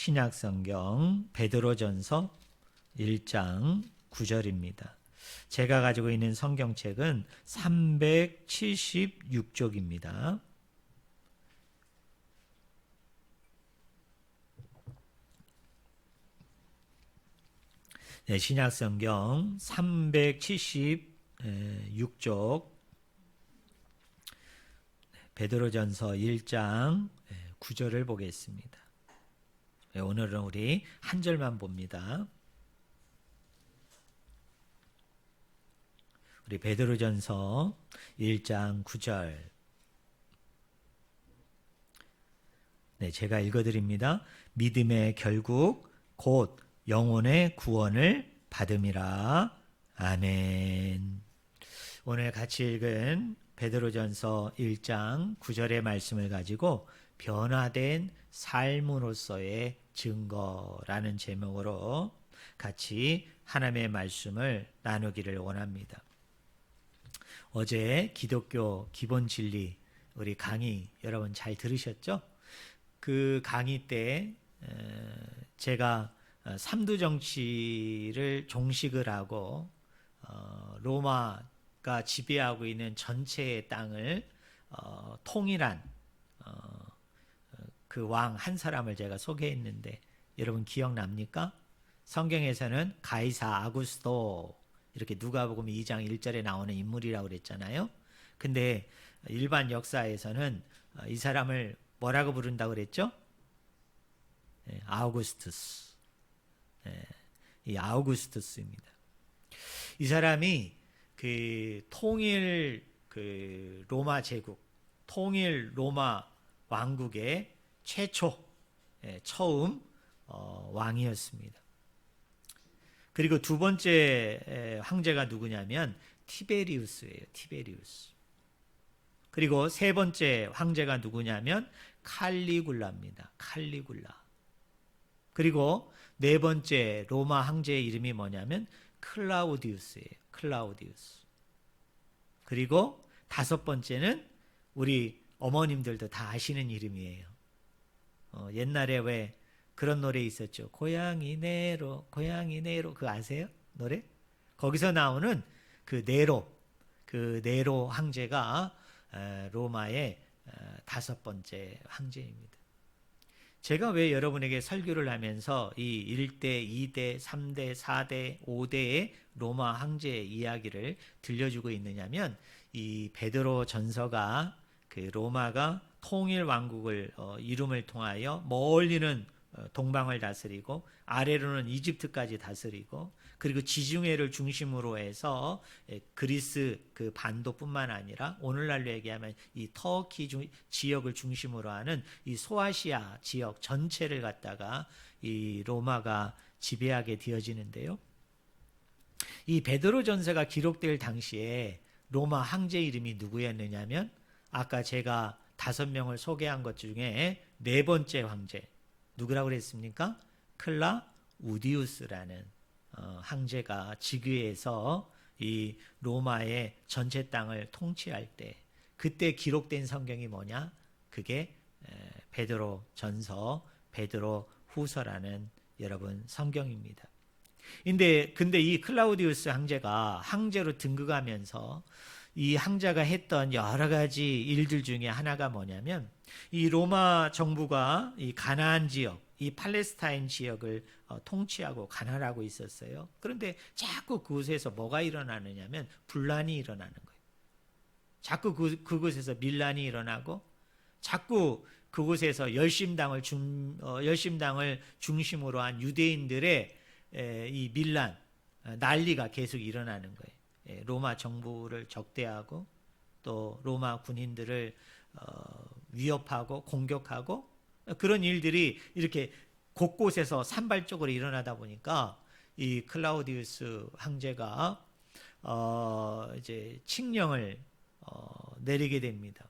신약성경 베드로전서 1장 9절입니다. 제가 가지고 있는 성경책은 376쪽입니다. 네, 신약성경 376쪽 베드로전서 1장 9절을 보겠습니다. 오늘은 우리 한 절만 봅니다. 우리 베드로전서 1장 9절. 네, 제가 읽어드립니다. 믿음의 결국 곧 영혼의 구원을 받음이라. 아멘. 오늘 같이 읽은 베드로전서 1장 9절의 말씀을 가지고 변화된 삶으로서의 증거라는 제목으로 같이 하나님의 말씀을 나누기를 원합니다. 어제 기독교 기본 진리 우리 강의 여러분 잘 들으셨죠? 그 강의 때 제가 삼두정치를 종식을 하고 로마가 지배하고 있는 전체의 땅을 통일한 그 왕 한 사람을 제가 소개했는데 여러분 기억납니까? 성경에서는 가이사 아구스토 이렇게 누가복음 2장 1절에 나오는 인물이라고 그랬잖아요. 근데 일반 역사에서는 이 사람을 뭐라고 부른다고 그랬죠? 아우구스투스. 이 아우구스투스입니다. 이 사람이 그 통일 그 로마 제국, 통일 로마 왕국의 최초 처음 왕이었습니다. 그리고 두 번째 황제가 누구냐면 티베리우스예요. 티베리우스. 그리고 세 번째 황제가 누구냐면 칼리굴라입니다. 칼리굴라. 그리고 네 번째 로마 황제의 이름이 뭐냐면 클라우디우스예요. 클라우디우스. 그리고 다섯 번째는 우리 어머님들도 다 아시는 이름이에요. 옛날에 왜 그런 노래 있었죠. 고양이 네로, 고양이 네로. 그거 아세요? 노래? 거기서 나오는 그 네로 황제가 로마의 다섯 번째 황제입니다. 제가 왜 여러분에게 설교를 하면서 이 1대, 2대, 3대, 4대, 5대의 로마 황제의 이야기를 들려주고 있느냐면 이 베드로 전서가 그 로마가 통일 왕국을 이룸을 통하여 멀리는 동방을 다스리고 아래로는 이집트까지 다스리고 그리고 지중해를 중심으로 해서 그리스 그 반도뿐만 아니라 오늘날로 얘기하면 이 터키 지역을 중심으로 하는 이 소아시아 지역 전체를 갖다가 이 로마가 지배하게 되어지는데요. 이 베드로 전서가 기록될 당시에 로마 황제 이름이 누구였느냐면 아까 제가 5명을 소개한 것 중에 네 번째 황제 누구라고 그랬습니까? 클라우디우스라는 황제가 즉위해서 이 로마의 전체 땅을 통치할 때 그때 기록된 성경이 뭐냐? 그게 베드로 전서, 베드로 후서라는 여러분 성경입니다. 근데 이 클라우디우스 황제가 황제로 등극하면서 이 황제가 했던 여러 가지 일들 중에 하나가 뭐냐면 이 로마 정부가 이 가나안 지역, 이 팔레스타인 지역을 통치하고 관할하고 있었어요. 그런데 자꾸 그곳에서 뭐가 일어나느냐면 분란이 일어나는 거예요. 자꾸 그곳에서 밀란이 일어나고 자꾸 그곳에서 열심당을 중심으로 한 유대인들의 이 밀란, 난리가 계속 일어나는 거예요. 로마 정부를 적대하고 또 로마 군인들을 위협하고 공격하고 그런 일들이 이렇게 곳곳에서 산발적으로 일어나다 보니까 이 클라우디우스 황제가 이제 칙령을 내리게 됩니다.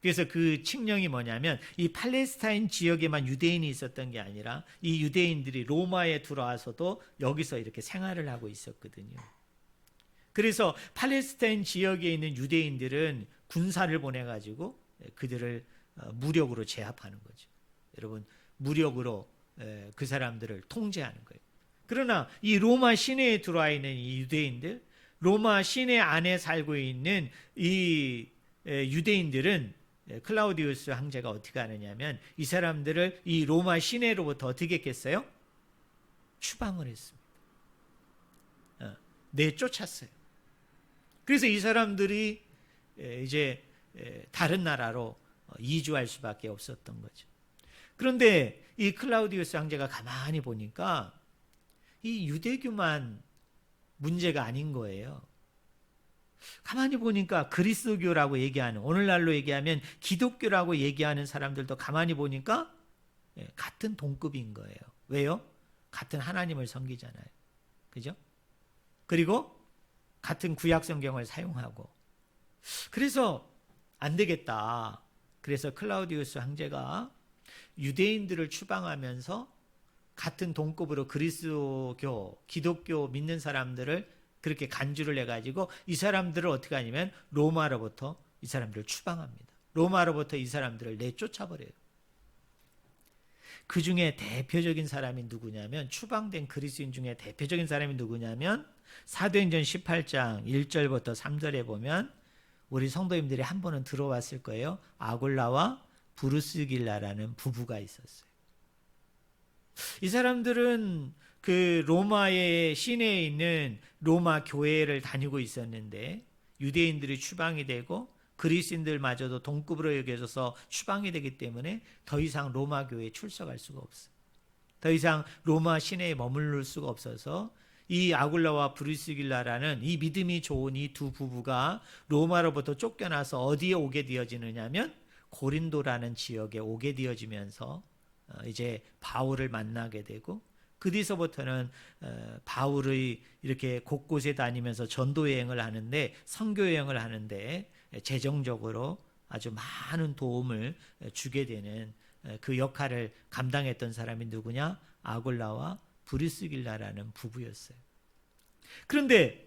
그래서 그 칙령이 뭐냐면 이 팔레스타인 지역에만 유대인이 있었던 게 아니라 이 유대인들이 로마에 들어와서도 여기서 이렇게 생활을 하고 있었거든요. 그래서 팔레스타인 지역에 있는 유대인들은 군사를 보내가지고 그들을 무력으로 제압하는 거죠. 여러분 무력으로 그 사람들을 통제하는 거예요. 그러나 이 로마 시내에 들어와 있는 이 유대인들, 로마 시내 안에 살고 있는 이 유대인들은 클라우디우스 황제가 어떻게 하느냐면 이 사람들을 이 로마 시내로부터 어떻게 했겠어요? 추방을 했습니다. 내쫓았어요. 그래서 이 사람들이 이제 다른 나라로 이주할 수밖에 없었던 거죠. 그런데 이 클라우디우스 황제가 가만히 보니까 이 유대교만 문제가 아닌 거예요. 가만히 보니까 그리스도교라고 얘기하는, 오늘날로 얘기하면 기독교라고 얘기하는 사람들도 가만히 보니까 같은 동급인 거예요. 왜요? 같은 하나님을 섬기잖아요. 그죠? 그리고 같은 구약 성경을 사용하고. 그래서 안 되겠다. 그래서 클라우디우스 황제가 유대인들을 추방하면서 같은 동급으로 그리스도교, 기독교 믿는 사람들을 그렇게 간주를 해가지고 이 사람들을 어떻게 하냐면 로마로부터 이 사람들을 추방합니다. 로마로부터 이 사람들을 내쫓아버려요. 그 중에 대표적인 사람이 누구냐면, 추방된 그리스도인 중에 대표적인 사람이 누구냐면 사도행전 18장 1절부터 3절에 보면 우리 성도님들이 한 번은 들어왔을 거예요. 아굴라와 브루스길라라는 부부가 있었어요. 이 사람들은 그 로마의 시내에 있는 로마 교회를 다니고 있었는데 유대인들이 추방이 되고 그리스인들마저도 동급으로 여겨져서 추방이 되기 때문에 더 이상 로마 교회에 출석할 수가 없어요. 더 이상 로마 시내에 머무를 수가 없어서 이 아굴라와 브리스길라라는 이 믿음이 좋은 이 두 부부가 로마로부터 쫓겨나서 어디에 오게 되어지느냐면 고린도라는 지역에 오게 되어지면서 이제 바울을 만나게 되고, 그 뒤서부터는 바울의 이렇게 곳곳에 다니면서 전도 여행을 하는데, 선교 여행을 하는데 재정적으로 아주 많은 도움을 주게 되는 그 역할을 감당했던 사람이 누구냐? 아굴라와 브리스길라라는 부부였어요. 그런데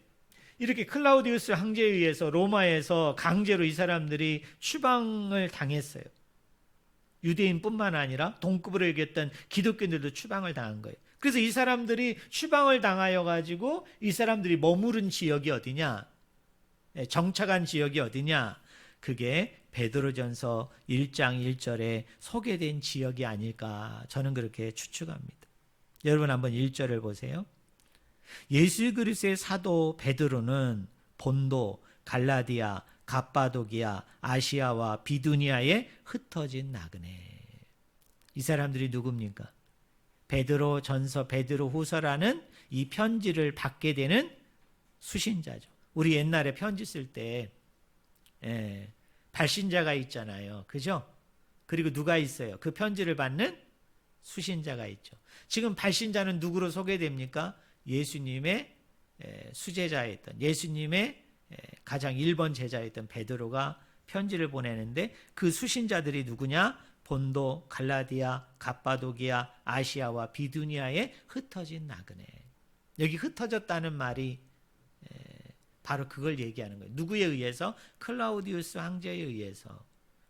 이렇게 클라우디우스 황제에 의해서 로마에서 강제로 이 사람들이 추방을 당했어요. 유대인뿐만 아니라 동급으로 여겼던 기독교인들도 추방을 당한 거예요. 그래서 이 사람들이 추방을 당하여 가지고 이 사람들이 머무른 지역이 어디냐? 정착한 지역이 어디냐? 그게 베드로전서 1장 1절에 소개된 지역이 아닐까, 저는 그렇게 추측합니다. 여러분 한번 1절을 보세요. 예수 그리스도의 사도 베드로는 본도, 갈라디아, 갑바도기아, 아시아와 비두니아에 흩어진 나그네. 이 사람들이 누굽니까? 베드로 전서, 베드로 후서라는 이 편지를 받게 되는 수신자죠. 우리 옛날에 편지 쓸 때 발신자가 있잖아요. 그죠? 그리고 누가 있어요? 그 편지를 받는 수신자가 있죠. 지금 발신자는 누구로 소개됩니까? 예수님의 수제자였던, 예수님의 가장 1번 제자였던 베드로가 편지를 보내는데, 그 수신자들이 누구냐? 본도, 갈라디아, 갑바도기아, 아시아와 비두니아에 흩어진 나그네. 여기 흩어졌다는 말이 바로 그걸 얘기하는 거예요. 누구에 의해서? 클라우디우스 황제에 의해서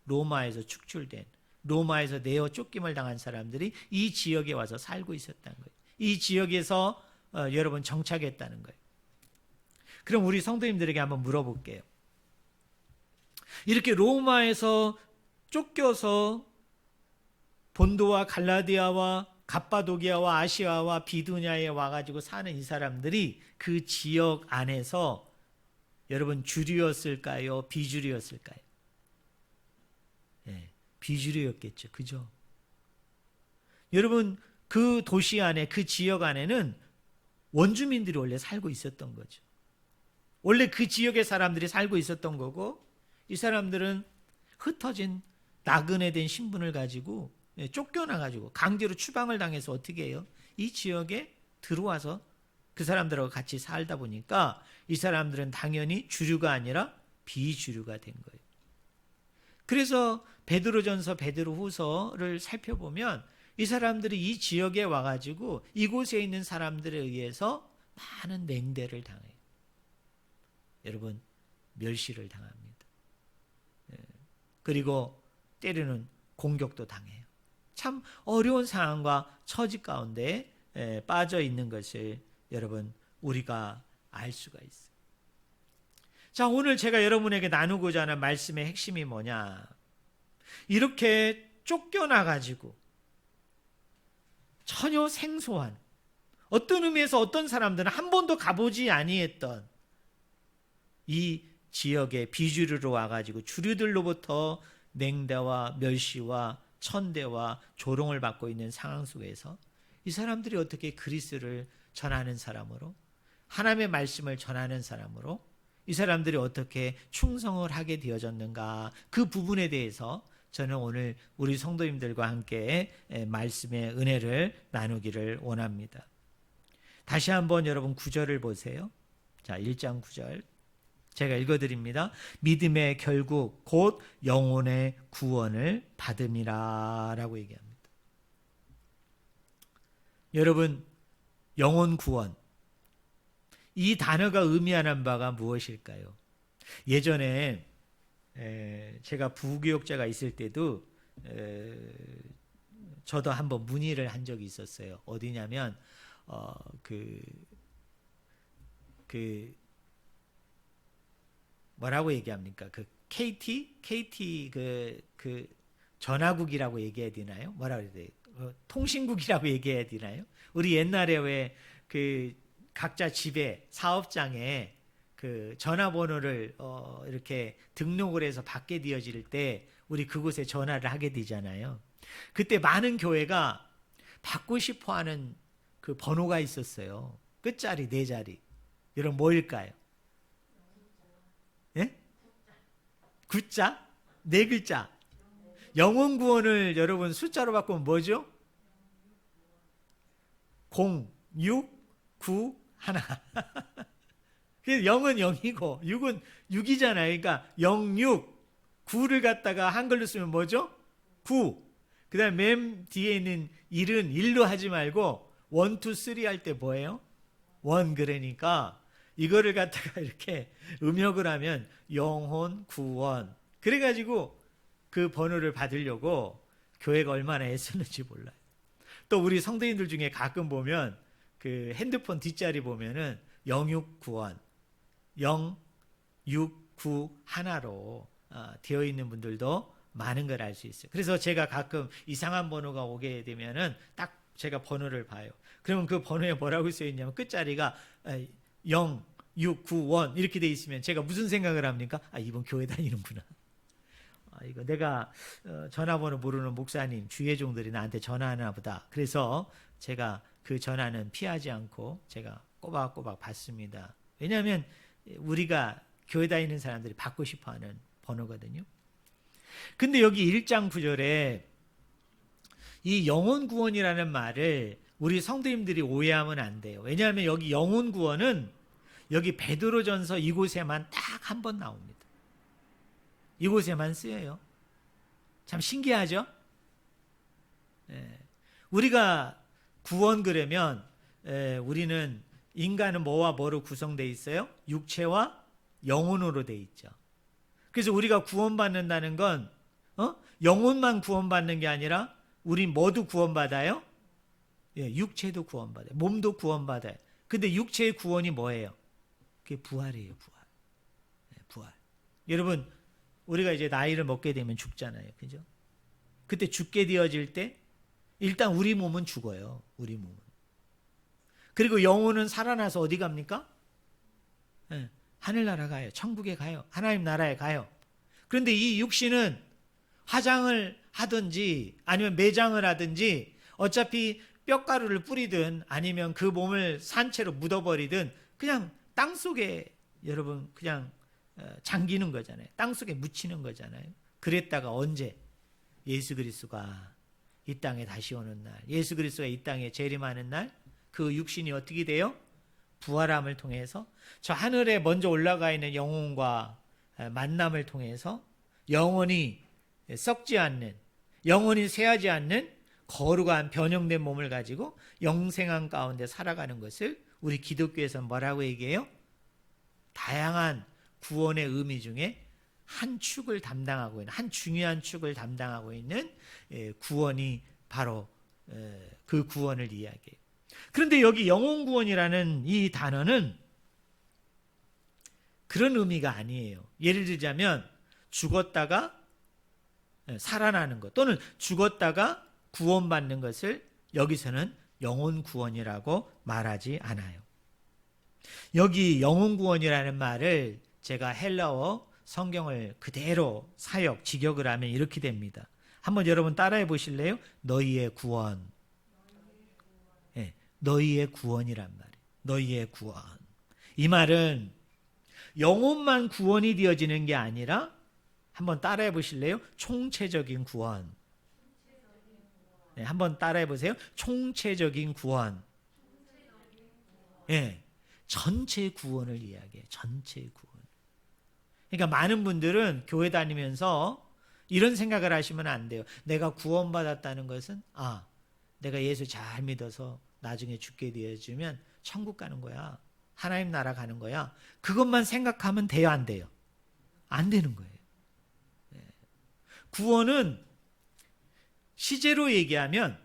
로마에서 축출된, 로마에서 내어 쫓김을 당한 사람들이 이 지역에 와서 살고 있었다는 거예요. 이 지역에서 여러분 정착했다는 거예요. 그럼 우리 성도님들에게 한번 물어볼게요. 이렇게 로마에서 쫓겨서 본도와 갈라디아와 갑바도기아와 아시아와 비두냐에 와가지고 사는 이 사람들이 그 지역 안에서 여러분 주류였을까요? 비주류였을까요? 네, 비주류였겠죠. 그죠? 여러분 그 도시 안에, 그 지역 안에는 원주민들이 원래 살고 있었던 거죠. 원래 그 지역의 사람들이 살고 있었던 거고, 이 사람들은 흩어진 나그네 된 신분을 가지고 쫓겨나가지고 강제로 추방을 당해서 어떻게 해요? 이 지역에 들어와서 그 사람들하고 같이 살다 보니까 이 사람들은 당연히 주류가 아니라 비주류가 된 거예요. 그래서 베드로전서, 베드로후서를 살펴보면 이 사람들이 이 지역에 와가지고 이곳에 있는 사람들에 의해서 많은 냉대를 당해요. 여러분, 멸시를 당합니다. 그리고 때로는 공격도 당해요. 참 어려운 상황과 처지 가운데 빠져 있는 것을 여러분 우리가 알 수가 있어요. 자, 오늘 제가 여러분에게 나누고자 하는 말씀의 핵심이 뭐냐? 이렇게 쫓겨나가지고 전혀 생소한, 어떤 의미에서 어떤 사람들은 한 번도 가보지 아니했던 이 지역에 비주류로 와가지고 주류들로부터 맹대와 멸시와 천대와 조롱을 받고 있는 상황 속에서 이 사람들이 어떻게 그리스도를 전하는 사람으로, 하나님의 말씀을 전하는 사람으로 이 사람들이 어떻게 충성을 하게 되어졌는가, 그 부분에 대해서 저는 오늘 우리 성도님들과 함께 말씀의 은혜를 나누기를 원합니다. 다시 한번 여러분 9절을 보세요. 자, 1장 9절 제가 읽어드립니다. 믿음의 결국 곧 영혼의 구원을 받음이라 라고 얘기합니다. 여러분, 영혼 구원, 이 단어가 의미하는 바가 무엇일까요? 예전에 제가 부교육자가 있을 때도 저도 한번 문의를 한 적이 있었어요. 어디냐면 뭐라고 얘기합니까? 그 KT 그 전화국이라고 얘기해야 되나요? 뭐라고 해야 돼요? 통신국이라고 얘기해야 되나요? 우리 옛날에 왜 그 각자 집에 사업장에 그 전화번호를 이렇게 등록을 해서 받게 되어질 때 우리 그곳에 전화를 하게 되잖아요. 그때 많은 교회가 받고 싶어하는 그 번호가 있었어요. 끝자리 4자리. 여러분 뭐일까요? 예? 9자? 4글자. 영혼 구원을 여러분 숫자로 바꾸면 뭐죠? 0, 6, 9, 1. 그래서 0은 0이고 6은 6이잖아요. 그러니까 0, 6, 9를 갖다가 한글로 쓰면 뭐죠? 9. 그 다음에 맨 뒤에 있는 1은 1로 하지 말고 1, 2, 3 할 때 뭐예요? 1. 그러니까 이거를 갖다가 이렇게 음역을 하면 영혼 구원. 그래가지고 그 번호를 받으려고 교회가 얼마나 애쓰는지 몰라요. 또 우리 성도님들 중에 가끔 보면 그 핸드폰 뒷자리 보면은 0691, 0691로 되어 있는 분들도 많은 걸 알 수 있어요. 그래서 제가 가끔 이상한 번호가 오게 되면은 딱 제가 번호를 봐요. 그러면 그 번호에 뭐라고 쓰여 있냐면 끝자리가 0691 이렇게 돼 있으면 제가 무슨 생각을 합니까? 이번 교회 다니는구나. 이거 내가 전화번호 모르는 목사님, 주회종들이 나한테 전화하나 보다. 그래서 제가 그 전화는 피하지 않고 제가 꼬박꼬박 받습니다. 왜냐하면 우리가 교회 다니는 사람들이 받고 싶어하는 번호거든요. 근데 여기 1장 9절에 이 영혼 구원이라는 말을 우리 성도님들이 오해하면 안 돼요. 왜냐하면 여기 영혼 구원은 여기 베드로전서 이곳에만 딱 한 번 나옵니다. 이곳에만 쓰여요. 참 신기하죠? 우리가 구원 그러면 우리는 인간은 뭐와 뭐로 구성되어 있어요? 육체와 영혼으로 되어 있죠. 그래서 우리가 구원받는다는 건 영혼만 구원받는 게 아니라 우리 모두 구원받아요? 육체도 구원받아요. 몸도 구원받아요. 근데 육체의 구원이 뭐예요? 그게 부활이에요. 부활. 여러분 우리가 이제 나이를 먹게 되면 죽잖아요. 그죠? 그때 죽게 되어질 때 일단 우리 몸은 죽어요. 우리 몸은. 그리고 영혼은 살아나서 어디 갑니까? 하늘나라 가요. 천국에 가요. 하나님 나라에 가요. 그런데 이 육신은 화장을 하든지 아니면 매장을 하든지 어차피 뼈가루를 뿌리든 아니면 그 몸을 산채로 묻어버리든 그냥 땅속에 여러분 그냥 잠기는 거잖아요. 땅속에 묻히는 거잖아요. 그랬다가 언제 예수 그리스도가 이 땅에 다시 오는 날, 예수 그리스도가 이 땅에 재림하는 날, 그 육신이 어떻게 돼요? 부활함을 통해서 저 하늘에 먼저 올라가 있는 영혼과 만남을 통해서 영혼이 썩지 않는, 영혼이 쇠하지 않는 거룩한 변형된 몸을 가지고 영생한 가운데 살아가는 것을 우리 기독교에서 뭐라고 얘기해요? 다양한 구원의 의미 중에 한 축을 담당하고 있는, 한 중요한 축을 담당하고 있는 구원이 바로 그 구원을 이야기해요. 그런데 여기 영혼 구원이라는 이 단어는 그런 의미가 아니에요. 예를 들자면 죽었다가 살아나는 것, 또는 죽었다가 구원받는 것을 여기서는 영혼 구원이라고 말하지 않아요. 여기 영혼 구원이라는 말을 제가 헬라어 성경을 그대로 사역, 직역을 하면 이렇게 됩니다. 한번 여러분 따라해 보실래요? 너희의 구원. 네, 너희의 구원이란 말이에요. 너희의 구원. 이 말은 영혼만 구원이 되어지는 게 아니라 한번 따라해 보실래요? 총체적인 구원. 네, 한번 따라해 보세요. 총체적인 구원. 네, 전체 구원을 이야기해요. 전체 구원. 그러니까 많은 분들은 교회 다니면서 이런 생각을 하시면 안 돼요. 내가 구원받았다는 것은 내가 예수 잘 믿어서 나중에 죽게 되어주면 천국 가는 거야. 하나님 나라 가는 거야. 그것만 생각하면 돼요, 안 돼요? 안 되는 거예요. 구원은 시제로 얘기하면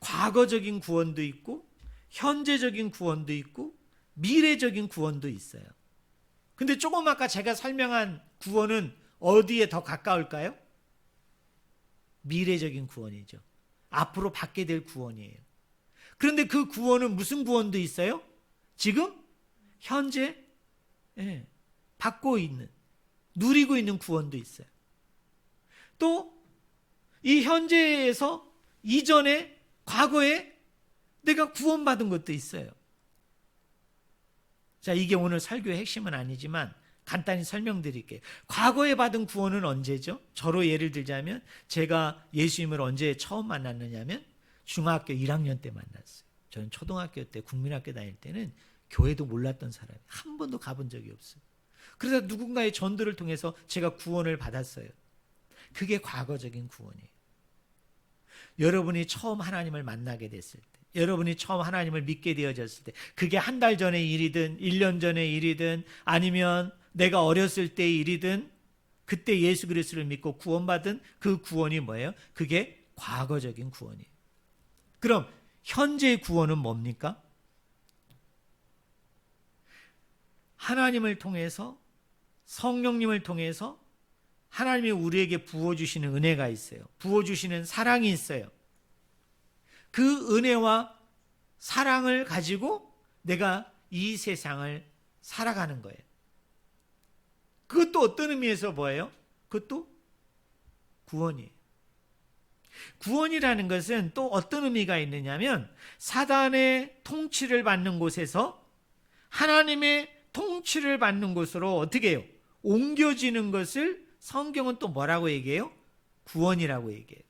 과거적인 구원도 있고 현재적인 구원도 있고 미래적인 구원도 있어요. 근데 조금 아까 제가 설명한 구원은 어디에 더 가까울까요? 미래적인 구원이죠. 앞으로 받게 될 구원이에요. 그런데 그 구원은 무슨 구원도 있어요? 지금 현재 받고 있는, 누리고 있는 구원도 있어요. 또 이 현재에서 이전에, 과거에 내가 구원받은 것도 있어요. 자, 이게 오늘 설교의 핵심은 아니지만 간단히 설명드릴게요. 과거에 받은 구원은 언제죠? 저로 예를 들자면 제가 예수님을 언제 처음 만났느냐면 중학교 1학년 때 만났어요. 저는 초등학교 때, 국민학교 다닐 때는 교회도 몰랐던 사람이 한 번도 가본 적이 없어요. 그래서 누군가의 전도를 통해서 제가 구원을 받았어요. 그게 과거적인 구원이에요. 여러분이 처음 하나님을 만나게 됐을 때, 여러분이 처음 하나님을 믿게 되어졌을 때, 그게 한 달 전의 일이든 1년 전의 일이든 아니면 내가 어렸을 때의 일이든 그때 예수 그리스도를 믿고 구원받은 그 구원이 뭐예요? 그게 과거적인 구원이에요. 그럼 현재의 구원은 뭡니까? 하나님을 통해서, 성령님을 통해서 하나님이 우리에게 부어주시는 은혜가 있어요. 부어주시는 사랑이 있어요. 그 은혜와 사랑을 가지고 내가 이 세상을 살아가는 거예요. 그것도 어떤 의미에서 뭐예요? 그것도 구원이에요. 구원이라는 것은 또 어떤 의미가 있느냐면 사단의 통치를 받는 곳에서 하나님의 통치를 받는 곳으로 어떻게 해요? 옮겨지는 것을 성경은 또 뭐라고 얘기해요? 구원이라고 얘기해요.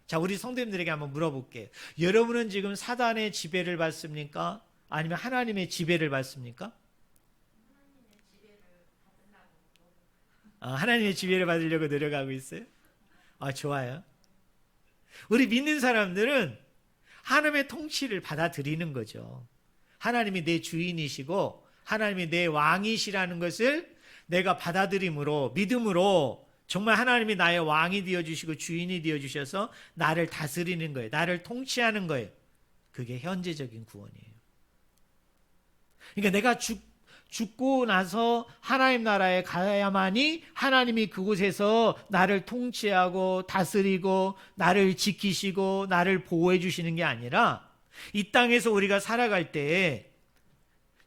자, 우리 성도님들에게 한번 물어볼게요. 여러분은 지금 사단의 지배를 받습니까? 아니면 하나님의 지배를 받습니까? 하나님의 지배를 받으려고 노력하고 있어요? 좋아요. 우리 믿는 사람들은 하나님의 통치를 받아들이는 거죠. 하나님이 내 주인이시고 하나님이 내 왕이시라는 것을 내가 받아들임으로, 믿음으로 정말 하나님이 나의 왕이 되어주시고 주인이 되어주셔서 나를 다스리는 거예요. 나를 통치하는 거예요. 그게 현재적인 구원이에요. 그러니까 내가 죽고 나서 하나님 나라에 가야만이 하나님이 그곳에서 나를 통치하고 다스리고 나를 지키시고 나를 보호해 주시는 게 아니라 이 땅에서 우리가 살아갈 때에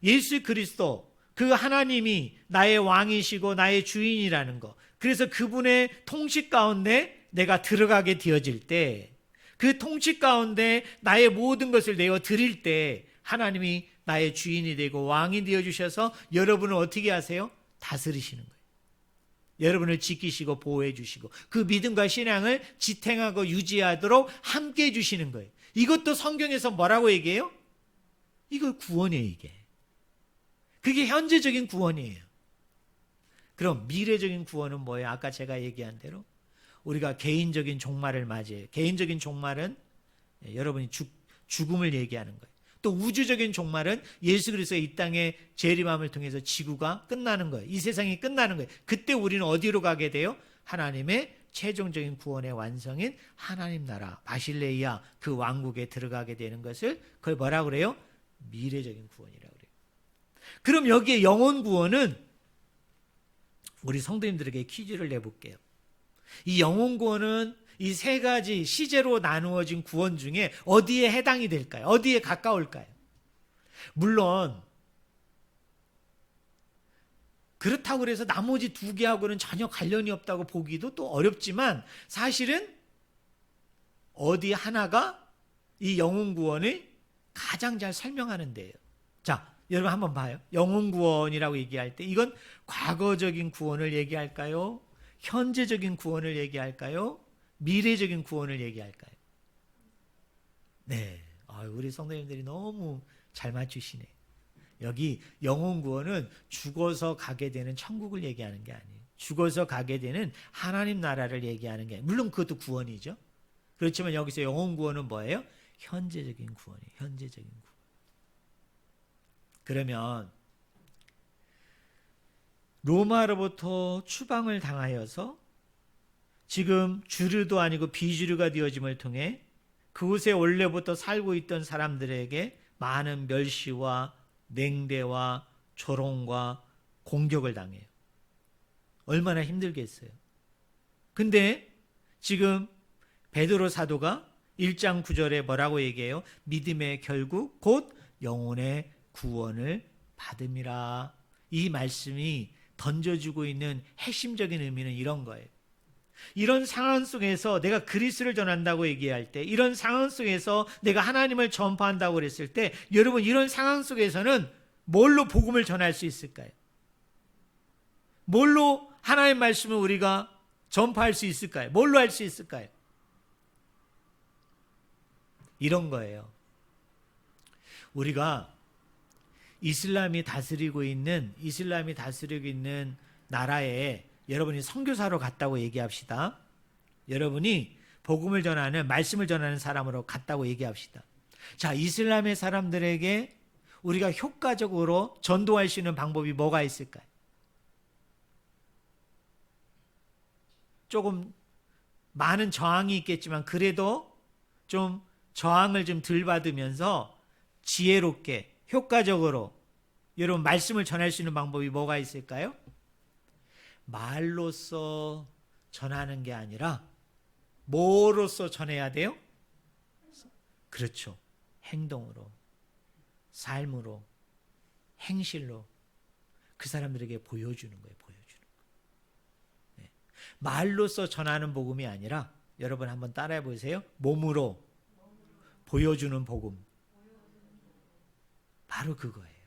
예수 그리스도, 그 하나님이 나의 왕이시고 나의 주인이라는 거, 그래서 그분의 통치 가운데 내가 들어가게 되어질 때, 그 통치 가운데 나의 모든 것을 내어 드릴 때 하나님이 나의 주인이 되고 왕이 되어주셔서 여러분을 어떻게 하세요? 다스리시는 거예요. 여러분을 지키시고 보호해 주시고 그 믿음과 신앙을 지탱하고 유지하도록 함께 해주시는 거예요. 이것도 성경에서 뭐라고 얘기해요? 이걸 구원이에요. 이게 그게 현재적인 구원이에요. 그럼 미래적인 구원은 뭐예요? 아까 제가 얘기한 대로 우리가 개인적인 종말을 맞이해요. 개인적인 종말은 여러분이 죽음을 얘기하는 거예요. 또 우주적인 종말은 예수 그리스도의 이 땅의 재림함을 통해서 지구가 끝나는 거예요. 이 세상이 끝나는 거예요. 그때 우리는 어디로 가게 돼요? 하나님의 최종적인 구원의 완성인 하나님 나라 바실레이아 그 왕국에 들어가게 되는 것을 그걸 뭐라고 그래요? 미래적인 구원이라고 그래요. 그럼 여기에 영혼 구원은 우리 성도님들에게 퀴즈를 내볼게요. 이 영혼 구원은 이 세 가지 시제로 나누어진 구원 중에 어디에 해당이 될까요? 어디에 가까울까요? 물론 그렇다고 해서 나머지 두 개하고는 전혀 관련이 없다고 보기도 또 어렵지만 사실은 어디 하나가 이 영혼 구원을 가장 잘 설명하는 데예요. 자, 여러분 한번 봐요. 영혼 구원이라고 얘기할 때 이건 과거적인 구원을 얘기할까요? 현재적인 구원을 얘기할까요? 미래적인 구원을 얘기할까요? 네, 우리 성도님들이 너무 잘 맞추시네. 여기 영혼 구원은 죽어서 가게 되는 천국을 얘기하는 게 아니에요. 죽어서 가게 되는 하나님 나라를 얘기하는 게 아니에요. 물론 그것도 구원이죠. 그렇지만 여기서 영혼 구원은 뭐예요? 현재적인 구원이에요. 현재적인 구원. 그러면 로마로부터 추방을 당하여서 지금 주류도 아니고 비주류가 되어짐을 통해 그곳에 원래부터 살고 있던 사람들에게 많은 멸시와 냉대와 조롱과 공격을 당해요. 얼마나 힘들겠어요. 근데 지금 베드로 사도가 1장 9절에 뭐라고 얘기해요? 믿음의 결국 곧 영혼의 구원을 받음이라. 이 말씀이 던져주고 있는 핵심적인 의미는 이런 거예요. 이런 상황 속에서 내가 그리스도를 전한다고 얘기할 때, 이런 상황 속에서 내가 하나님을 전파한다고 그랬을 때, 여러분 이런 상황 속에서는 뭘로 복음을 전할 수 있을까요? 뭘로 하나님의 말씀을 우리가 전파할 수 있을까요? 뭘로 할 수 있을까요? 이런 거예요. 우리가 이슬람이 다스리고 있는 나라에 여러분이 선교사로 갔다고 얘기합시다. 여러분이 복음을 전하는, 말씀을 전하는 사람으로 갔다고 얘기합시다. 자, 이슬람의 사람들에게 우리가 효과적으로 전도할 수 있는 방법이 뭐가 있을까요? 조금 많은 저항이 있겠지만 그래도 좀 저항을 좀 덜 받으면서 지혜롭게 효과적으로 여러분 말씀을 전할 수 있는 방법이 뭐가 있을까요? 말로써 전하는 게 아니라 뭐로써 전해야 돼요? 그렇죠. 행동으로, 삶으로, 행실로 그 사람들에게 보여주는 거예요. 보여주는 거. 네. 말로써 전하는 복음이 아니라 여러분 한번 따라해 보세요. 몸으로 보여주는 복음. 바로 그거예요.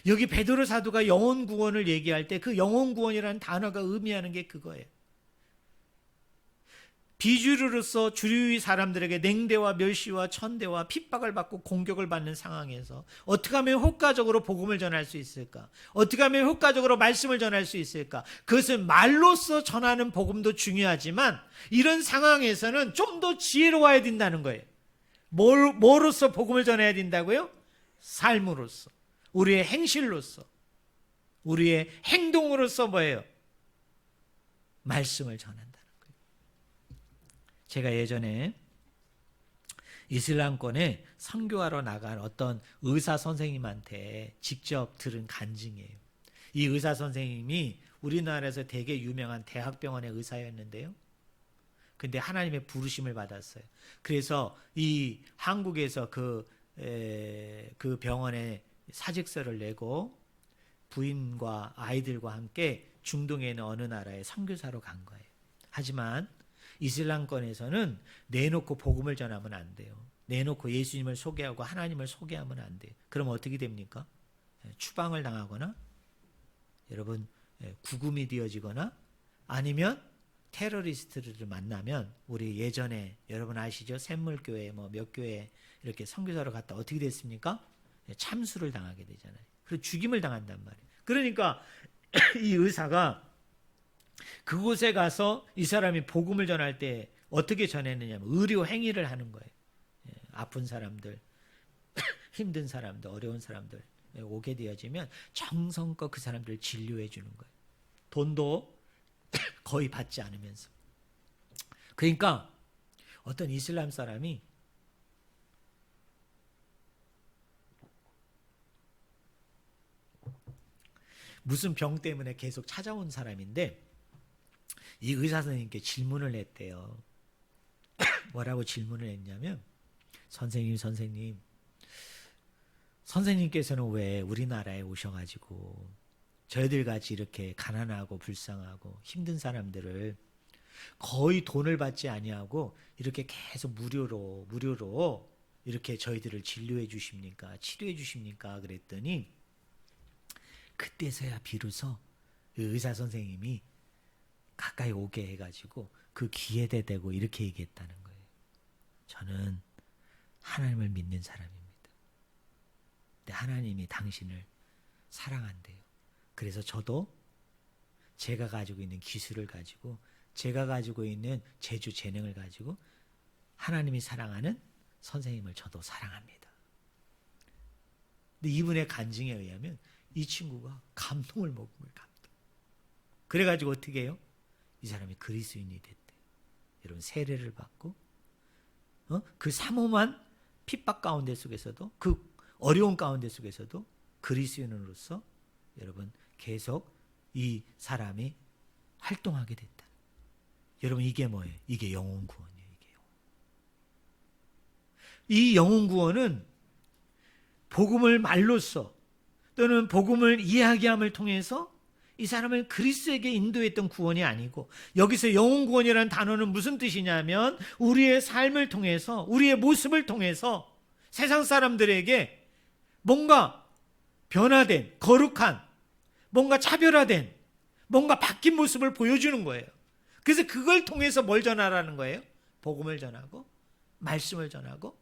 여기 베드로 사도가 영혼 구원을 얘기할 때 그 영혼 구원이라는 단어가 의미하는 게 그거예요. 비주류로서 주류의 사람들에게 냉대와 멸시와 천대와 핍박을 받고 공격을 받는 상황에서 어떻게 하면 효과적으로 복음을 전할 수 있을까? 어떻게 하면 효과적으로 말씀을 전할 수 있을까? 그것은 말로써 전하는 복음도 중요하지만 이런 상황에서는 좀 더 지혜로워야 된다는 거예요. 뭐로써 복음을 전해야 된다고요? 삶으로써, 우리의 행실로서, 우리의 행동으로서 뭐예요? 말씀을 전한다는 거예요. 제가 예전에 이슬람권에 선교하러 나간 어떤 의사 선생님한테 직접 들은 간증이에요. 이 의사 선생님이 우리나라에서 되게 유명한 대학병원의 의사였는데요. 근데 하나님의 부르심을 받았어요. 그래서 이 한국에서 그 병원에 사직서를 내고 부인과 아이들과 함께 중동에 있는 어느 나라에 선교사로 간 거예요. 하지만 이슬람권에서는 내놓고 복음을 전하면 안 돼요. 내놓고 예수님을 소개하고 하나님을 소개하면 안 돼요. 그럼 어떻게 됩니까? 추방을 당하거나 여러분 구금이 되어지거나 아니면 테러리스트를 만나면 우리 예전에 여러분 아시죠? 샘물교회 몇 교회 이렇게 선교사로 갔다 어떻게 됐습니까? 참수를 당하게 되잖아요. 그리고 죽임을 당한단 말이에요. 그러니까 이 의사가 그곳에 가서 이 사람이 복음을 전할 때 어떻게 전했느냐면 의료 행위를 하는 거예요. 아픈 사람들, 힘든 사람들, 어려운 사람들 오게 되어지면 정성껏 그 사람들을 진료해 주는 거예요. 돈도 거의 받지 않으면서. 그러니까 어떤 이슬람 사람이 무슨 병 때문에 계속 찾아온 사람인데 이 의사 선생님께 질문을 했대요. 뭐라고 질문을 했냐면, 선생님께서는 왜 우리나라에 오셔가지고 저희들 같이 이렇게 가난하고 불쌍하고 힘든 사람들을 거의 돈을 받지 아니하고 이렇게 계속 무료로 이렇게 저희들을 진료해 주십니까? 치료해 주십니까? 그랬더니 그때서야 비로소 그 의사 선생님이 가까이 오게 해가지고 그 귀에 대고 이렇게 얘기했다는 거예요. 저는 하나님을 믿는 사람입니다. 근데 하나님이 당신을 사랑한대요. 그래서 저도 제가 가지고 있는 기술을 가지고 제가 가지고 있는 재주 재능을 가지고 하나님이 사랑하는 선생님을 저도 사랑합니다. 근데 이분의 간증에 의하면 이 친구가 감동을 먹은 거예요. 감동. 그래가지고 어떻게 해요? 이 사람이 그리스도인이 됐대. 여러분, 세례를 받고 그 삼엄한 핍박 가운데 속에서도, 그 어려운 가운데 속에서도 그리스도인으로서 여러분 계속 이 사람이 활동하게 됐다. 여러분, 이게 뭐예요? 이게 영혼 구원이에요. 이 영혼 구원은 복음을 말로써 또는 복음을 이야기함을 통해서 이 사람을 그리스도에게 인도했던 구원이 아니고, 여기서 영혼 구원이라는 단어는 무슨 뜻이냐면 우리의 삶을 통해서, 우리의 모습을 통해서 세상 사람들에게 뭔가 변화된, 거룩한, 뭔가 차별화된, 뭔가 바뀐 모습을 보여주는 거예요. 그래서 그걸 통해서 뭘 전하라는 거예요? 복음을 전하고 말씀을 전하고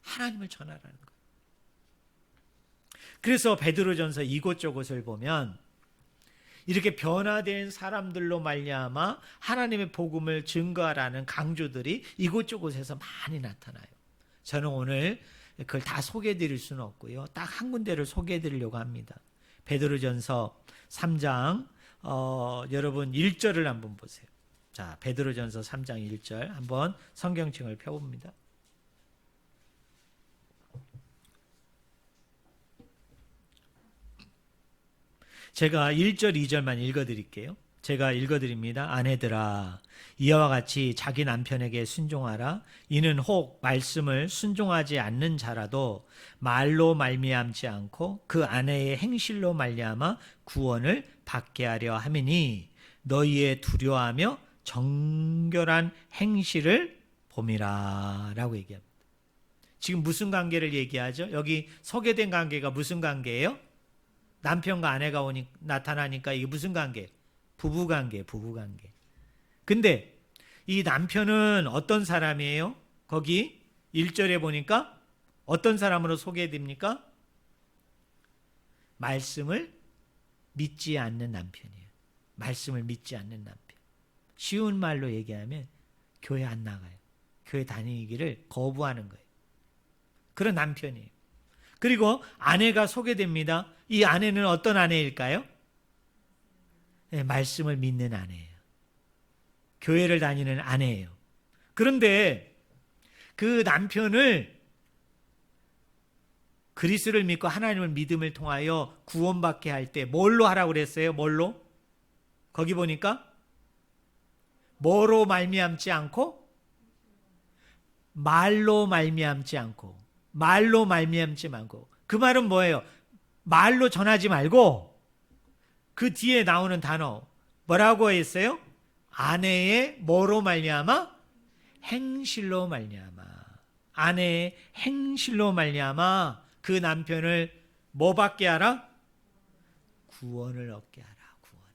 하나님을 전하라는 거예요. 그래서 베드로전서 이곳저곳을 보면 이렇게 변화된 사람들로 말미암아 하나님의 복음을 증거하라는 강조들이 이곳저곳에서 많이 나타나요. 저는 오늘 그걸 다 소개해 드릴 수는 없고요. 딱 한 군데를 소개해 드리려고 합니다. 베드로전서 3장 여러분 1절을 한번 보세요. 자, 베드로전서 3장 1절 한번 성경책을 펴봅니다. 제가 1절, 2절만 읽어드릴게요. 제가 읽어드립니다. 아내들아, 이와 같이 자기 남편에게 순종하라. 이는 혹 말씀을 순종하지 않는 자라도 말로 말미암지 않고 그 아내의 행실로 말미암아 구원을 받게 하려 함이니 너희의 두려워하며 정결한 행실을 봄이라 라고 얘기합니다. 지금 무슨 관계를 얘기하죠? 여기 소개된 관계가 무슨 관계예요? 남편과 아내가 나타나니까 이게 무슨 관계? 부부관계. 근데 이 남편은 어떤 사람이에요? 거기 1절에 보니까 어떤 사람으로 소개됩니까? 말씀을 믿지 않는 남편이에요. 말씀을 믿지 않는 남편. 쉬운 말로 얘기하면 교회 안 나가요. 교회 다니기를 거부하는 거예요. 그런 남편이에요. 그리고 아내가 소개됩니다. 이 아내는 어떤 아내일까요? 네, 말씀을 믿는 아내예요. 교회를 다니는 아내예요. 그런데 그 남편을 그리스도를 믿고 하나님을 믿음을 통하여 구원받게 할 때 뭘로 하라고 그랬어요? 뭘로? 거기 보니까 뭐로 말미암지 않고 말로 말미암지 않고 그 말은 뭐예요? 말로 전하지 말고 그 뒤에 나오는 단어 뭐라고 했어요? 아내의 뭐로 말미암아? 행실로 말미암아. 아내의 행실로 말미암아 그 남편을 뭐 받게 하라? 구원을 얻게 하라. 구원을.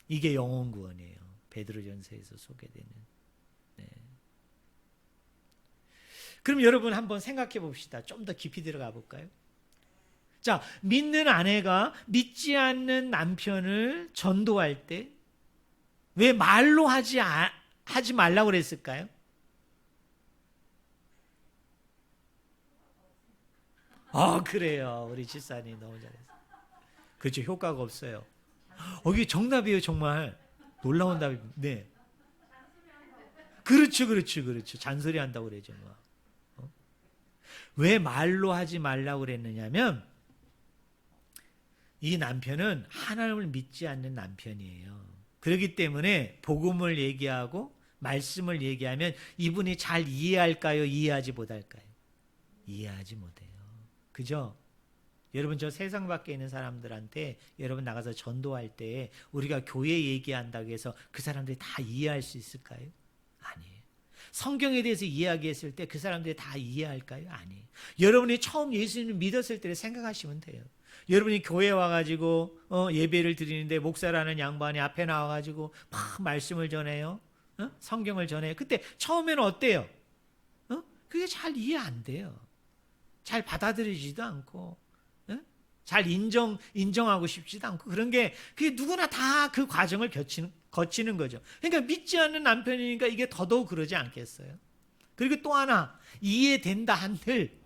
이게 영혼 구원이에요. 베드로전서에서 소개되는. 네. 그럼 여러분 한번 생각해 봅시다. 좀 더 깊이 들어가 볼까요? 자, 믿는 아내가 믿지 않는 남편을 전도할 때 왜 말로 하지 말라고 그랬을까요? 그래요. 우리 집사님 너무 잘했어요. 그렇죠. 효과가 없어요. 이게 정답이에요. 정말 놀라운 답이. 네. 그렇죠. 잔소리 한다고 그러죠. 왜 말로 하지 말라고 그랬느냐면 이 남편은 하나님을 믿지 않는 남편이에요. 그렇기 때문에 복음을 얘기하고 말씀을 얘기하면 이분이 잘 이해할까요? 이해하지 못할까요? 이해하지 못해요. 그죠? 여러분 저 세상 밖에 있는 사람들한테 여러분 나가서 전도할 때 우리가 교회 얘기한다고 해서 그 사람들이 다 이해할 수 있을까요? 아니에요. 성경에 대해서 이야기했을 때 그 사람들이 다 이해할까요? 아니에요. 여러분이 처음 예수님을 믿었을 때를 생각하시면 돼요. 여러분이 교회 와가지고 예배를 드리는데 목사라는 양반이 앞에 나와가지고 막 말씀을 전해요. 성경을 전해요. 그때 처음에는 어때요? 그게 잘 이해 안 돼요. 잘 받아들이지도 않고 잘 인정하고 싶지도 않고 그런 게 그게 누구나 다 그 과정을 거치는 거죠. 그러니까 믿지 않는 남편이니까 이게 더더욱 그러지 않겠어요? 그리고 또 하나 이해된다 한들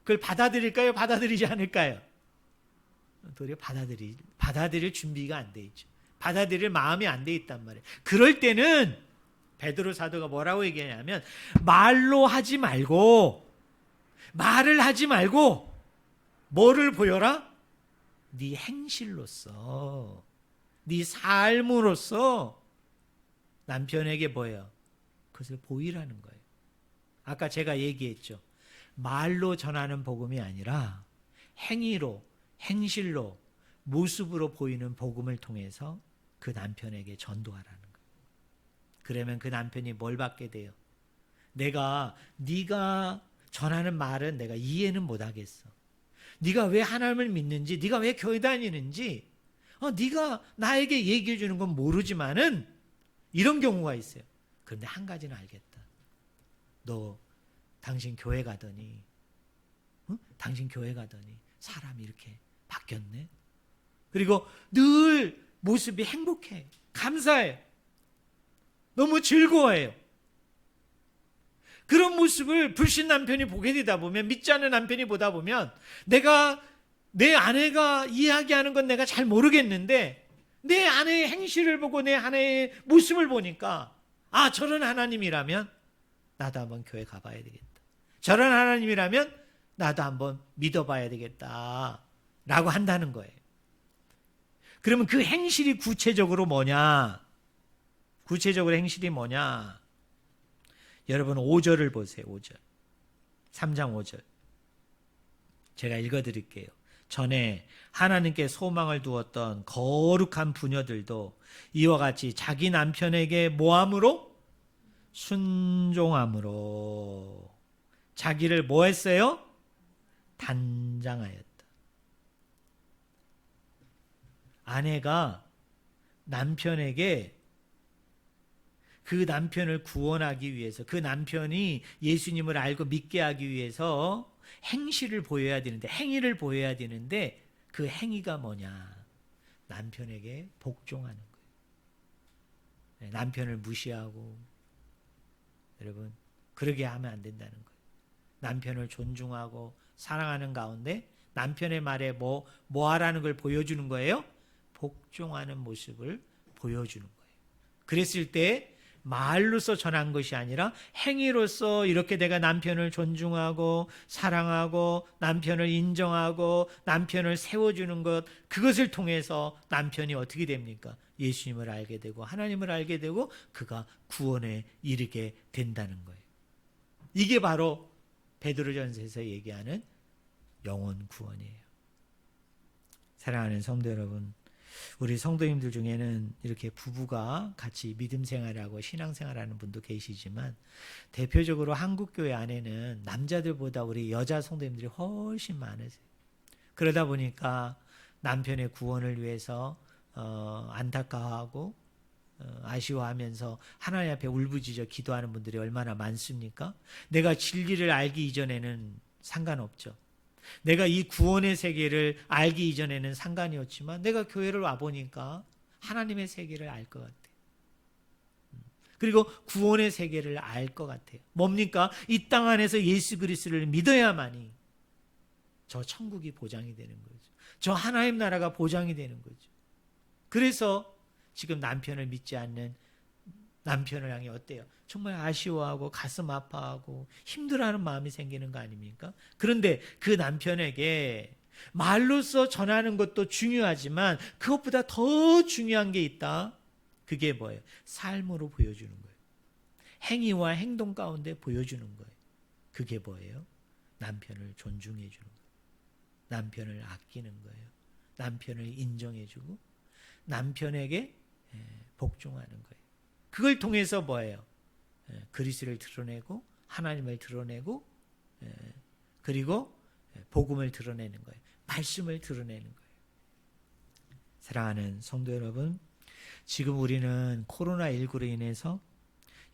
그걸 받아들일까요? 받아들이지 않을까요? 도리어 받아들일 준비가 안 돼 있죠. 받아들일 마음이 안 돼 있단 말이에요. 그럴 때는 베드로 사도가 뭐라고 얘기하냐면 말을 하지 말고 뭐를 보여라? 네 행실로서 네 삶으로서 남편에게 뭐예요? 그것을 보이라는 거예요. 아까 제가 얘기했죠. 말로 전하는 복음이 아니라 행위로 행실로 모습으로 보이는 복음을 통해서 그 남편에게 전도하라는 거예요. 그러면 그 남편이 뭘 받게 돼요? 네가 전하는 말은 내가 이해는 못하겠어. 네가 왜 하나님을 믿는지, 네가 왜 교회 다니는지, 네가 나에게 얘기해 주는 건 모르지만은 이런 경우가 있어요. 그런데 한 가지는 알겠다. 당신 교회 가더니 사람이 이렇게 바뀌었네. 그리고 늘 모습이 행복해. 감사해. 너무 즐거워해요. 그런 모습을 불신 남편이 보게 되다 보면, 믿지 않는 남편이 보다 보면 내 아내가 이야기하는 건 내가 잘 모르겠는데 내 아내의 행실을 보고 내 아내의 모습을 보니까 저런 하나님이라면 나도 한번 교회 가봐야 되겠다. 저런 하나님이라면 나도 한번 믿어봐야 되겠다 라고 한다는 거예요. 그러면 그 행실이 구체적으로 뭐냐? 구체적으로 행실이 뭐냐? 여러분 5절을 보세요. 5절. 3장 5절. 제가 읽어드릴게요. 전에 하나님께 소망을 두었던 거룩한 부녀들도 이와 같이 자기 남편에게 뭐함으로? 순종함으로 자기를 뭐 했어요? 단장하였다. 아내가 남편에게 그 남편을 구원하기 위해서, 그 남편이 예수님을 알고 믿게 하기 위해서 행실을 보여야 되는데, 행위를 보여야 되는데 그 행위가 뭐냐? 남편에게 복종하는 거예요. 남편을 무시하고, 여러분 그러게 하면 안 된다는 거예요. 남편을 존중하고 사랑하는 가운데 남편의 말에 뭐 하라는 걸 보여주는 거예요? 복종하는 모습을 보여주는 거예요. 그랬을 때 말로서 전한 것이 아니라 행위로서 이렇게 내가 남편을 존중하고 사랑하고 남편을 인정하고 남편을 세워주는 것, 그것을 통해서 남편이 어떻게 됩니까? 예수님을 알게 되고 하나님을 알게 되고 그가 구원에 이르게 된다는 거예요. 이게 바로 베드로전서에서 얘기하는 영혼 구원이에요. 사랑하는 성도 여러분, 우리 성도님들 중에는 이렇게 부부가 같이 믿음 생활하고 신앙 생활하는 분도 계시지만 대표적으로 한국교회 안에는 남자들보다 우리 여자 성도님들이 훨씬 많으세요. 그러다 보니까 남편의 구원을 위해서 안타까워하고 아쉬워하면서 하나님 앞에 울부짖어 기도하는 분들이 얼마나 많습니까? 내가 진리를 알기 이전에는 상관없죠. 내가 이 구원의 세계를 알기 이전에는 상관이 없지만 내가 교회를 와보니까 하나님의 세계를 알 것 같아요. 그리고 구원의 세계를 알 것 같아요. 뭡니까? 이 땅 안에서 예수 그리스도를 믿어야만이 저 천국이 보장이 되는 거죠. 저 하나님 나라가 보장이 되는 거죠. 그래서 지금 남편을 믿지 않는 남편을 향해 어때요? 정말 아쉬워하고 가슴 아파하고 힘들어하는 마음이 생기는 거 아닙니까? 그런데 그 남편에게 말로써 전하는 것도 중요하지만 그것보다 더 중요한 게 있다. 그게 뭐예요? 삶으로 보여주는 거예요. 행위와 행동 가운데 보여주는 거예요. 그게 뭐예요? 남편을 존중해 주는 거예요. 남편을 아끼는 거예요. 남편을 인정해 주고 남편에게 복종하는 거예요. 그걸 통해서 뭐예요? 그리스도를 드러내고 하나님을 드러내고 그리고 복음을 드러내는 거예요. 말씀을 드러내는 거예요. 사랑하는 성도 여러분, 지금 우리는 코로나19로 인해서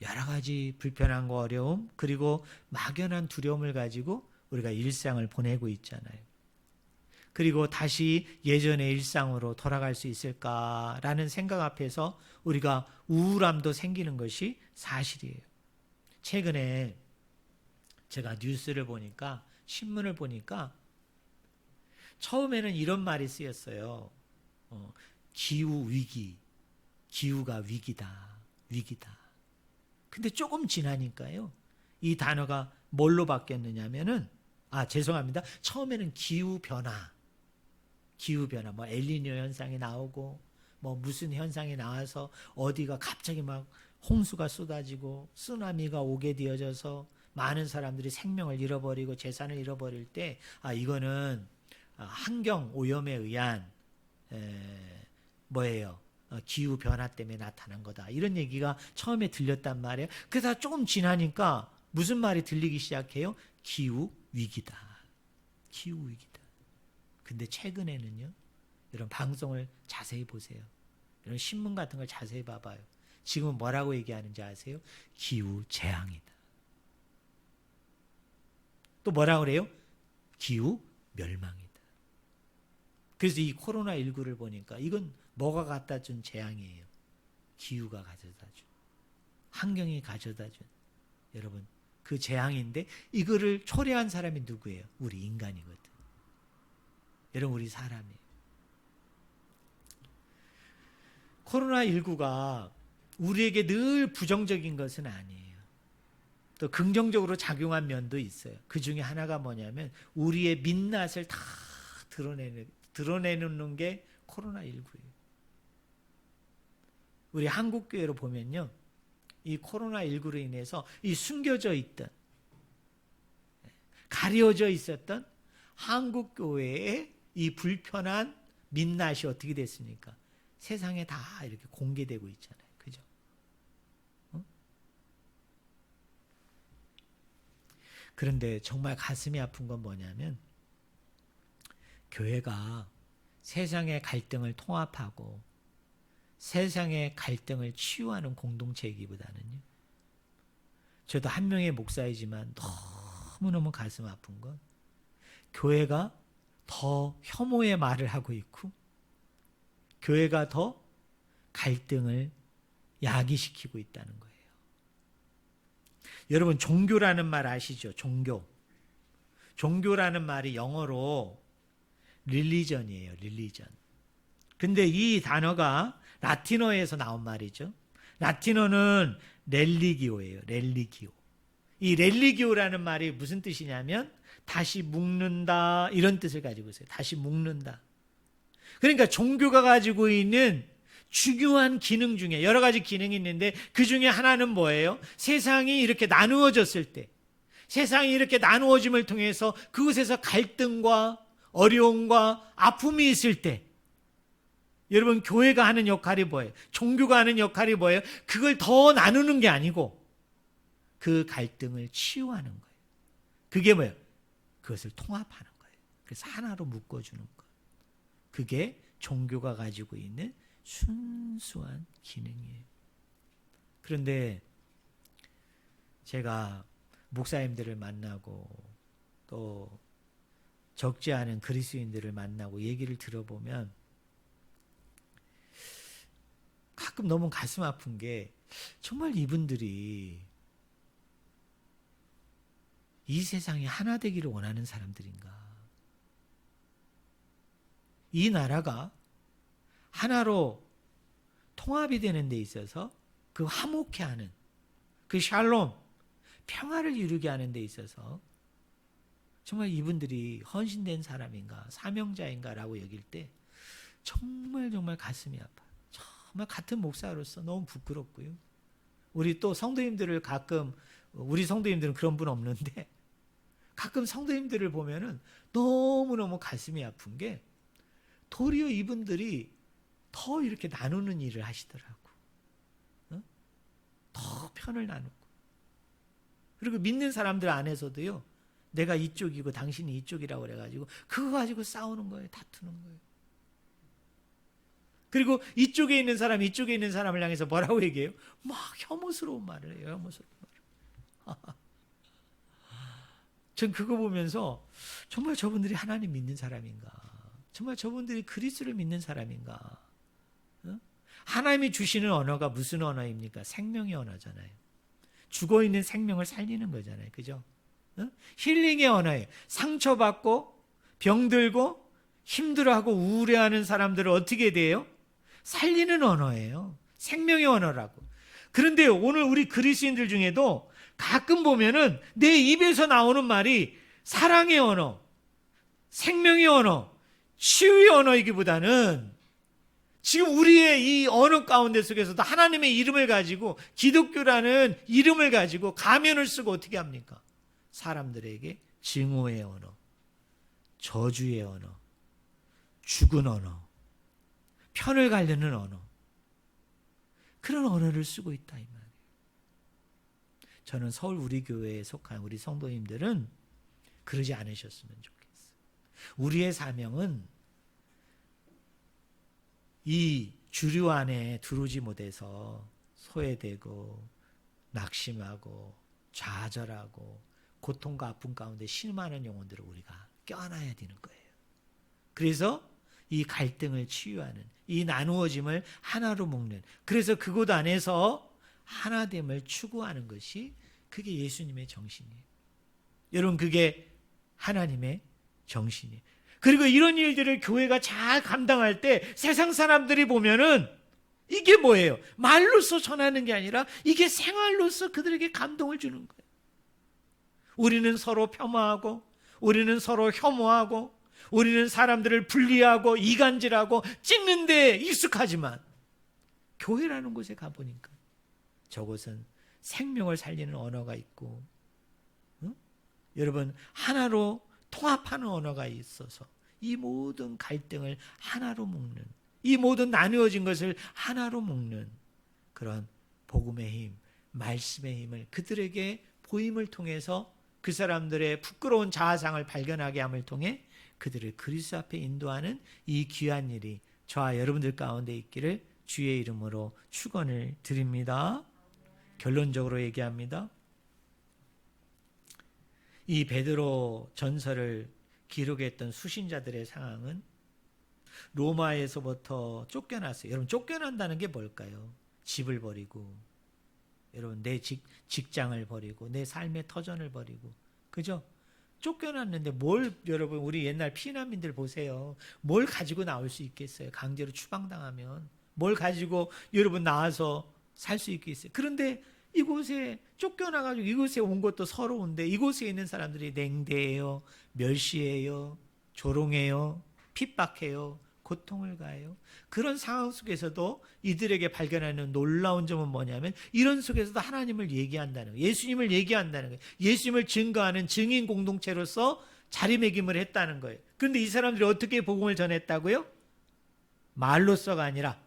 여러 가지 불편함과 어려움 그리고 막연한 두려움을 가지고 우리가 일상을 보내고 있잖아요. 그리고 다시 예전의 일상으로 돌아갈 수 있을까라는 생각 앞에서 우리가 우울함도 생기는 것이 사실이에요. 최근에 제가 뉴스를 보니까 신문을 보니까 처음에는 이런 말이 쓰였어요. 기후 위기, 기후가 위기다, 위기다. 근데 조금 지나니까요, 이 단어가 뭘로 바뀌었느냐면은 죄송합니다. 처음에는 기후 변화, 뭐 엘니뇨 현상이 나오고 뭐 무슨 현상이 나와서 어디가 갑자기 막 홍수가 쏟아지고 쓰나미가 오게 되어져서 많은 사람들이 생명을 잃어버리고 재산을 잃어버릴 때 이거는 환경 오염에 의한 뭐예요? 기후 변화 때문에 나타난 거다. 이런 얘기가 처음에 들렸단 말이에요. 그래서 조금 지나니까 무슨 말이 들리기 시작해요? 기후 위기다. 기후 위기다. 근데 최근에는요, 이런 방송을 자세히 보세요. 이런 신문 같은 걸 자세히 봐봐요. 지금은 뭐라고 얘기하는지 아세요? 기후 재앙이다. 또 뭐라고 그래요? 기후 멸망이다. 그래서 이 코로나19를 보니까 이건 뭐가 갖다 준 재앙이에요? 기후가 가져다 준, 환경이 가져다 준, 여러분, 그 재앙인데 이거를 초래한 사람이 누구예요? 우리 인간이거든. 여러분, 우리 사람이에요. 코로나19가 우리에게 늘 부정적인 것은 아니에요. 또 긍정적으로 작용한 면도 있어요. 그 중에 하나가 뭐냐면 우리의 민낯을 다 드러내는 게 코로나19예요. 우리 한국교회로 보면요, 이 코로나19로 인해서 이 숨겨져 있던, 가려져 있었던 한국교회의 이 불편한 민낯이 어떻게 됐습니까? 세상에 다 이렇게 공개되고 있잖아요. 그죠? 그런데 정말 가슴이 아픈 건 뭐냐면 교회가 세상의 갈등을 통합하고 세상의 갈등을 치유하는 공동체이기보다는요, 저도 한 명의 목사이지만 너무너무 가슴 아픈 건 교회가 더 혐오의 말을 하고 있고 교회가 더 갈등을 야기시키고 있다는 거예요. 여러분, 종교라는 말 아시죠? 종교라는 말이 영어로 릴리전이에요. 릴리전. 근데 이 단어가 라틴어에서 나온 말이죠. 라틴어는 렐리기오예요. 렐리기오. 이 렐리기오라는 말이 무슨 뜻이냐면 다시 묶는다, 이런 뜻을 가지고 있어요. 다시 묶는다. 그러니까 종교가 가지고 있는 중요한 기능 중에 여러 가지 기능이 있는데 그 중에 하나는 뭐예요? 세상이 이렇게 나누어졌을 때, 세상이 이렇게 나누어짐을 통해서 그곳에서 갈등과 어려움과 아픔이 있을 때, 여러분, 교회가 하는 역할이 뭐예요? 종교가 하는 역할이 뭐예요? 그걸 더 나누는 게 아니고 그 갈등을 치유하는 거예요. 그게 뭐예요? 그것을 통합하는 거예요. 그래서 하나로 묶어주는 것. 그게 종교가 가지고 있는 순수한 기능이에요. 그런데 제가 목사님들을 만나고 또 적지 않은 그리스도인들을 만나고 얘기를 들어보면 가끔 너무 가슴 아픈 게 정말 이분들이 이 세상이 하나 되기를 원하는 사람들인가? 이 나라가 하나로 통합이 되는 데 있어서 그 화목해 하는 그 샬롬, 평화를 이루게 하는 데 있어서 정말 이분들이 헌신된 사람인가 사명자인가라고 여길 때 정말 가슴이 아파요. 정말 같은 목사로서 너무 부끄럽고요. 우리 또 성도님들을 가끔, 우리 성도님들은 그런 분 없는데 가끔 성도님들을 보면은 너무너무 가슴이 아픈 게 도리어 이분들이 더 이렇게 나누는 일을 하시더라고. 더 편을 나누고. 그리고 믿는 사람들 안에서도요, 내가 이쪽이고 당신이 이쪽이라고 그래가지고 그거 가지고 싸우는 거예요. 다투는 거예요. 그리고 이쪽에 있는 사람이 이쪽에 있는 사람을 향해서 뭐라고 얘기해요? 막 혐오스러운 말을 해요. 혐오스러운 말을. 전 그거 보면서 정말 저분들이 하나님 믿는 사람인가? 정말 저분들이 그리스도를 믿는 사람인가? 하나님이 주시는 언어가 무슨 언어입니까? 생명의 언어잖아요. 죽어있는 생명을 살리는 거잖아요. 그죠? 힐링의 언어예요. 상처받고 병들고 힘들어하고 우울해하는 사람들을 어떻게 돼요? 살리는 언어예요. 생명의 언어라고. 그런데 오늘 우리 그리스도인들 중에도 가끔 보면은 내 입에서 나오는 말이 사랑의 언어, 생명의 언어, 치유의 언어이기보다는 지금 우리의 이 언어 가운데 속에서도 하나님의 이름을 가지고 기독교라는 이름을 가지고 가면을 쓰고 어떻게 합니까? 사람들에게 증오의 언어, 저주의 언어, 죽은 언어, 편을 가르는 언어, 그런 언어를 쓰고 있다 이 말이에요. 저는 서울 우리 교회에 속한 우리 성도님들은 그러지 않으셨으면 좋겠어요. 우리의 사명은 이 주류 안에 들어오지 못해서 소외되고 낙심하고 좌절하고 고통과 아픔 가운데 신음하는 영혼들을 우리가 껴안아야 되는 거예요. 그래서 이 갈등을 치유하는, 이 나누어짐을 하나로 묶는, 그래서 그곳 안에서 하나됨을 추구하는 것이 그게 예수님의 정신이에요. 여러분, 그게 하나님의 정신이에요. 그리고 이런 일들을 교회가 잘 감당할 때 세상 사람들이 보면은 이게 뭐예요? 말로써 전하는 게 아니라 이게 생활로서 그들에게 감동을 주는 거예요. 우리는 서로 폄하하고, 우리는 서로 혐오하고, 우리는 사람들을 분리하고 이간질하고 찍는 데 익숙하지만 교회라는 곳에 가보니까 저곳은 생명을 살리는 언어가 있고, 여러분, 하나로 통합하는 언어가 있어서 이 모든 갈등을 하나로 묶는, 이 모든 나누어진 것을 하나로 묶는 그런 복음의 힘, 말씀의 힘을 그들에게 보임을 통해서 그 사람들의 부끄러운 자아상을 발견하게 함을 통해 그들을 그리스도 앞에 인도하는 이 귀한 일이 저와 여러분들 가운데 있기를 주의 이름으로 축원을 드립니다. 결론적으로 얘기합니다. 이 베드로 전설을 기록했던 수신자들의 상황은 로마에서부터 쫓겨났어요. 여러분, 쫓겨난다는 게 뭘까요? 집을 버리고, 여러분, 내 직장을 버리고, 내 삶의 터전을 버리고, 그죠? 쫓겨났는데 뭘, 여러분, 우리 옛날 피난민들 보세요. 뭘 가지고 나올 수 있겠어요? 강제로 추방당하면 뭘 가지고 여러분 나와서 살 수 있겠어요? 그런데 이곳에 쫓겨나가지고 이곳에 온 것도 서러운데 이곳에 있는 사람들이 냉대해요, 멸시해요, 조롱해요, 핍박해요, 고통을 가해요. 그런 상황 속에서도 이들에게 발견하는 놀라운 점은 뭐냐면 이런 속에서도 하나님을 얘기한다는 거예요. 예수님을 얘기한다는 거예요. 예수님을 증거하는 증인 공동체로서 자리매김을 했다는 거예요. 그런데 이 사람들이 어떻게 복음을 전했다고요? 말로써가 아니라,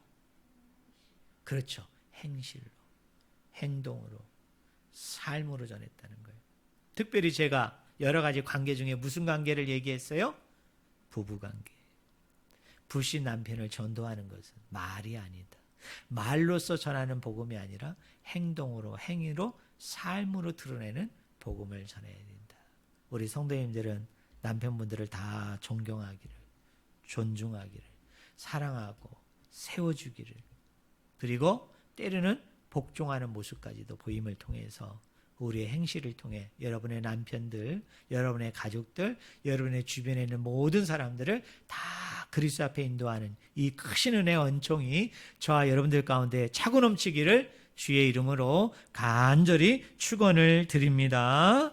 그렇죠, 행실로, 행동으로, 삶으로 전했다는 거예요. 특별히 제가 여러 가지 관계 중에 무슨 관계를 얘기했어요? 부부관계. 불신 남편을 전도하는 것은 말이 아니다. 말로써 전하는 복음이 아니라 행동으로, 행위로, 삶으로 드러내는 복음을 전해야 된다. 우리 성도님들은 남편분들을 다 존경하기를, 존중하기를, 사랑하고 세워주기를, 그리고 때로는 복종하는 모습까지도 보임을 통해서 우리의 행실을 통해 여러분의 남편들, 여러분의 가족들, 여러분의 주변에 있는 모든 사람들을 다 그리스도 앞에 인도하는 이 크신 은혜의 은총이 저와 여러분들 가운데 차고 넘치기를 주의 이름으로 간절히 축원을 드립니다.